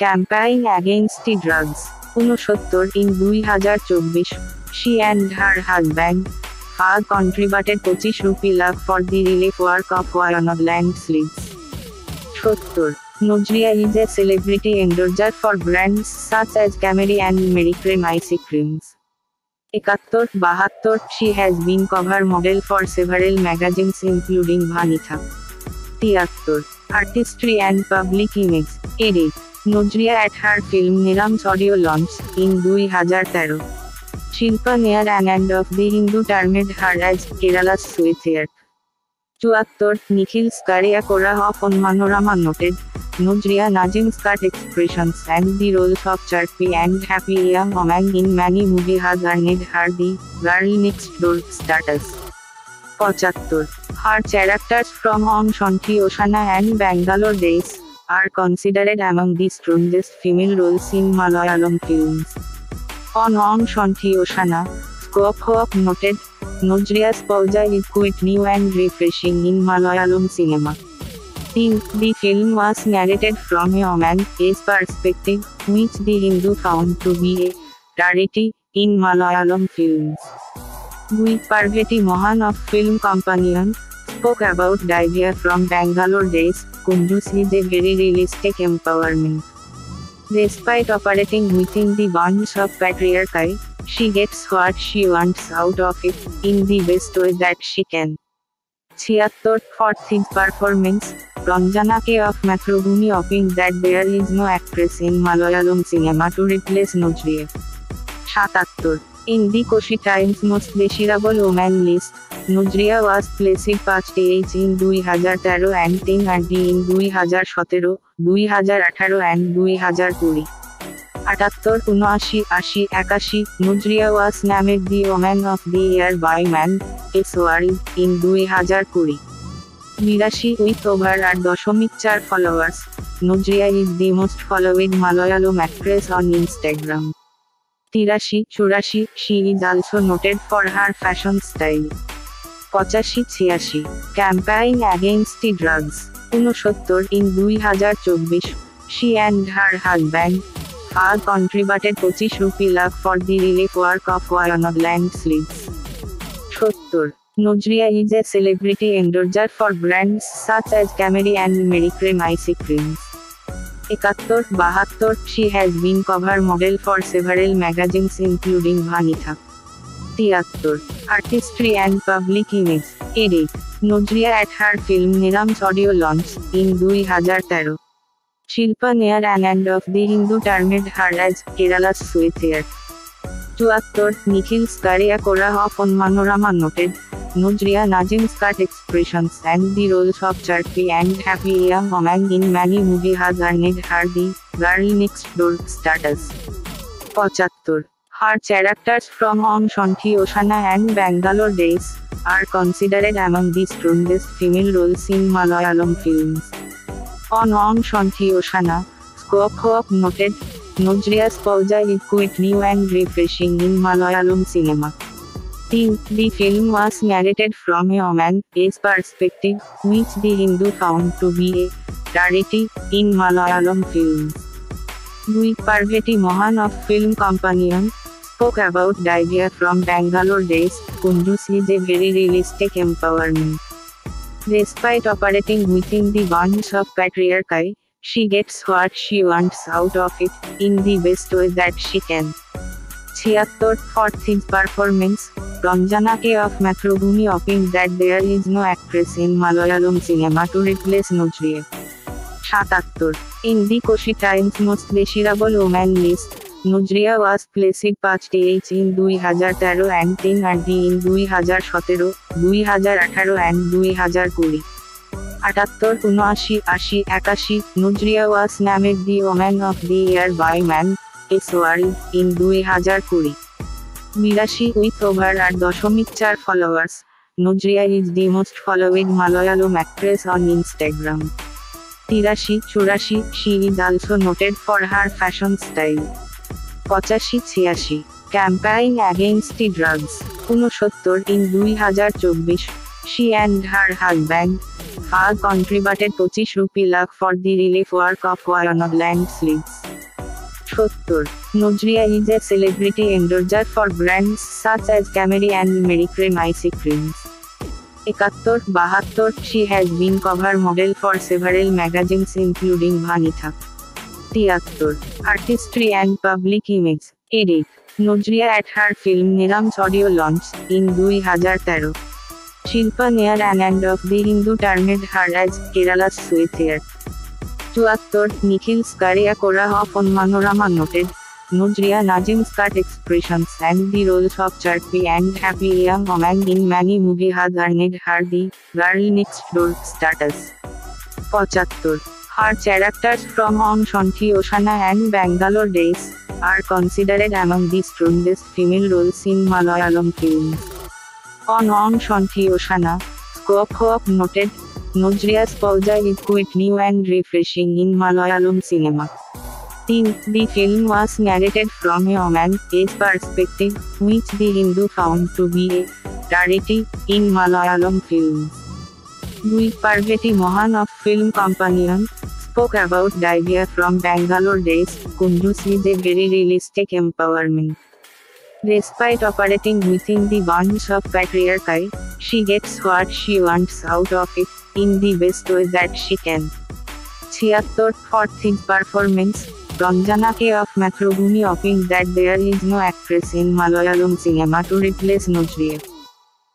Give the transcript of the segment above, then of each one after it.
Campaign Against the Drugs, 69 in 2024, she and her husband have contributed 25 rupee lakh for the relief work of Wayanad landslides. 70. Nujriya is a celebrity endorser for brands such as Camry and Medicrem ice creams. 71. She has been cover model for several magazines including Vanitha. 73. Artistry and public image. Edit. Nujriya at her film Niram's audio launch in 2013. Shilpa near an end of the Hindu termed her as Kerala's sweetheart. 74. Nikhil Skariakora of Onmanorama noted, Nujriya Nazim's cut expressions and the roles of chirpy and happy young woman in many movies has earned her the girl next door status. 75. Her characters from Om Shanti Oshana and Bangalore Days are considered among the strongest female roles in Malayalam films. On Om Shanti Oshana, Skop noted, Nujriya's pausa is quite new and refreshing in Malayalam cinema. The film was narrated from a woman's perspective, which the Hindu found to be a rarity in Malayalam films. Parvati Mohan of Film Companion spoke about Divya from Bangalore Days. Kunduz is a very realistic empowerment. Despite operating within the bonds of patriarchy, she gets what she wants out of it, in the best way that she can. 76. For his performance, Ranjana K of Mathrubhumi opined that there is no actress in Malayalam cinema to replace Nujriya. 77. In the Koshi Times Most Desirable Woman list, Nujriya was placed past age in 2013 and 3rd in 2017, 2018 and 2020. 78, 79, 80, 81, Nujriya was named the Woman of the Year by Man World in 2020. 82, with over 8.4 followers, Nujriya is the most followed Malayalam actress on Instagram. 83, 84, she is also noted for her fashion style. 85, 86, Campaign Against the Drugs, 69 in 2024, she and her husband have contributed 25 rupee lakh for the relief work of Wayanad landslides. 70. Nujriya is a celebrity endorser for brands such as Camry and Medicrem ice creams. 71, 72, she has been cover model for several magazines including Vanitha. 73. Artistry and public image. Edit. Nujriya at her film Niram's audio launch in 2013. Shilpa near an end of the Hindu termed her as Kerala's sweetheart. 74. Nikhil Skariakora of Onmanorama noted, Nujriya Nazim's cut expressions and the roles of chirpy and happy young woman in many movies has earned her the girl next door status. 75. Her characters from Om Shanti Oshana and Bangalore Days are considered among the strongest female roles in Malayalam films. On Om Shanti Oshana, Skop noted, Nujriya's pausa is quite new and refreshing in Malayalam cinema. The film was narrated from a woman's perspective, which the Hindu found to be a rarity in Malayalam films. Parvati Mohan of Film Companion spoke about Divya from Bangalore Days. Kunduz is a very realistic empowerment. Despite operating within the bonds of patriarchy, she gets what she wants out of it, in the best way that she can. 76, for his performance, Ranjana K of Mathrubhumi opined that there is no actress in Malayalam cinema to replace Nujriya. 77. In the Koshi Times Most Desirable Woman list, Nujriya was placed past age in 2013 and 3rd in 2017, 2018 and 2020. 78, 79, 80, 81, Nujriya was named the Woman of the Year by Man World in 2020. 82, with over 8.4 followers, Nujriya is the most followed Malayalam actress on Instagram. 83, 84, she is also noted for her fashion style. 85, 86, Campaign Against the Drugs, 69 in 2024, she and her husband have contributed 25 rupee lakh for the relief work of Wayanad landslides. 70. Nojria is a celebrity endorser for brands such as Camry and Mericrem ice creams. 71. 72. She has been cover model for several magazines including Vanitha. 73. Artistry and public image. Edit. Nojria at her film Niram's audio launch in 2013. Shilpa Nair and of the Hindu termed her as Kerala's sweetheart. 74. Nikhil Skariakora of Onmanorama noted, Nojria Nazim's cut expressions and the roles of chirpy and happy young woman in many movies had earned her the girl next door status. 75. Her characters from On Shanti Oshana and Bangalore Days are considered among the strongest female roles in Malayalam films. On Shanti Oshana, Skop noted, Nojria's pausa is quite new and refreshing in Malayalam cinema. The film was narrated from a woman's perspective, which the Hindu found to be a rarity in Malayalam films. Parvati Mohan of Film Companion spoke about Divya from Bangalore Days. Kunduz is a very realistic empowerment. Despite operating within the bonds of patriarchy, she gets what she wants out of it, in the best way that she can. 76. For his performance, Ranjana K of Mathrubhumi opined that there is no actress in Malayalam cinema to replace Nojria.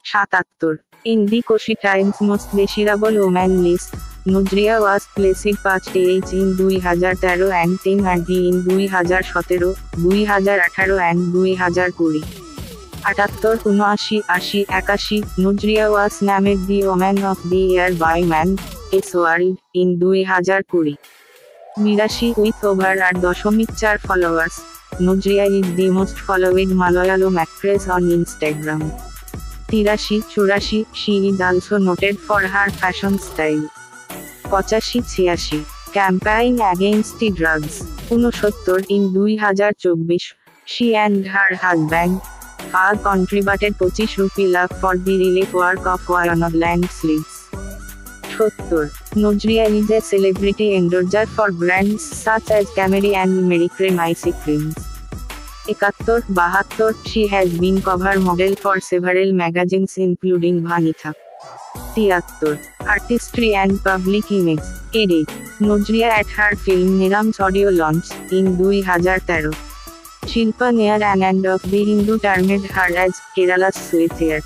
77. In the Koshi Times Most Desirable Women list, Nojria was placed 5th in 2013 and 3rd in 2017, 2018 and 2020. 78, 79, 80, 81, Nojria was named the Woman of the Year by Man's World in 2020. 82, with over 8.4 followers, Nojria is the most followed Malayalam actress on Instagram. 83, 84, she is also noted for her fashion style. 85, 86, campaign against drugs. 69, in 2024, she and her husband have contributed 25 rupee lakh for the relief work of Wayanad landslides. 70. Nojria is a celebrity endorser for brands such as Camry and Mericrem ice creams. 71, 72, she has been cover model for several magazines including Vanitha. 73. Artistry and public image. Edit. Nojria at her film Niram's audio launch in 2013. Shilpa Nair and of the Hindu termed her as Kerala's sweetheart.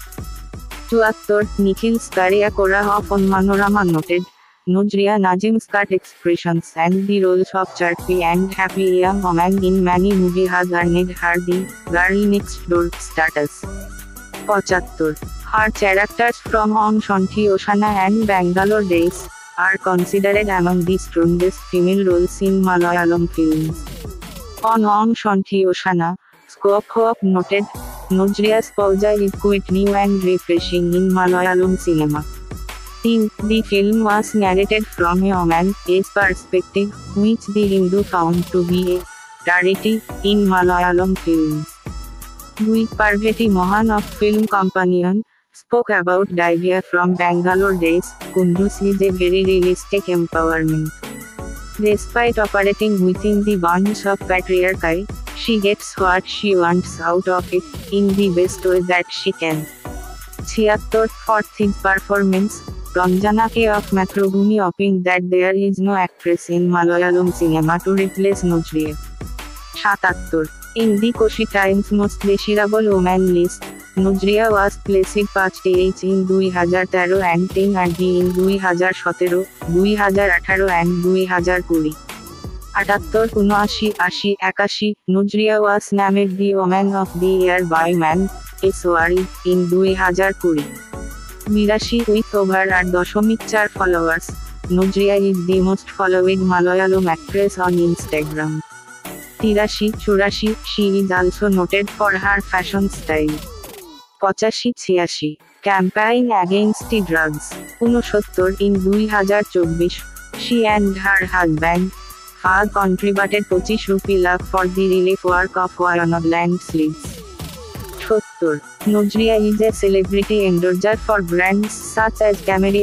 74. Nikhil Skariakora of Onmanorama noted, Nojria Nazim's cut expressions and the roles of chirpy and happy young woman in many movies had earned her the girl next door status. 75. Her characters from On Shanti Oshana and Bangalore Days are considered among the strongest female roles in Malayalam films. On Shanti Oshana, Skop noted, Nojria's pausa is quite new and refreshing in Malayalam cinema. The film was narrated from a woman's perspective, which the Hindu found to be a rarity in Malayalam films. Parvati Mohan of Film Companion spoke about Divya from Bangalore Days. Kunduz is a very realistic empowerment. Despite operating within the bonds of patriarchy, she gets what she wants out of it, in the best way that she can. 76, for his performance, Ranjana K of Mathrubhumi opined that there is no actress in Malayalam cinema to replace Nojria. 77. In the Koshi Times Most Desirable Women list, Nojria was placed 5th in 2013 and 3rd in 2017, 2018 and 2020. 78, 79, 80, 81, Nojria was named the Woman of the Year by Man's World in 2020. 82, with over 8.4 followers, Nojria is the most followed Malayalam actress on Instagram. 83, 84, she is also noted for her fashion style. 85, 86, campaign against drugs. 69, in 2024, she and her husband have contributed 25 rupee lakh for the relief work of Wayanad landslides. 70. Nojria is a celebrity endorser for brands such as Camry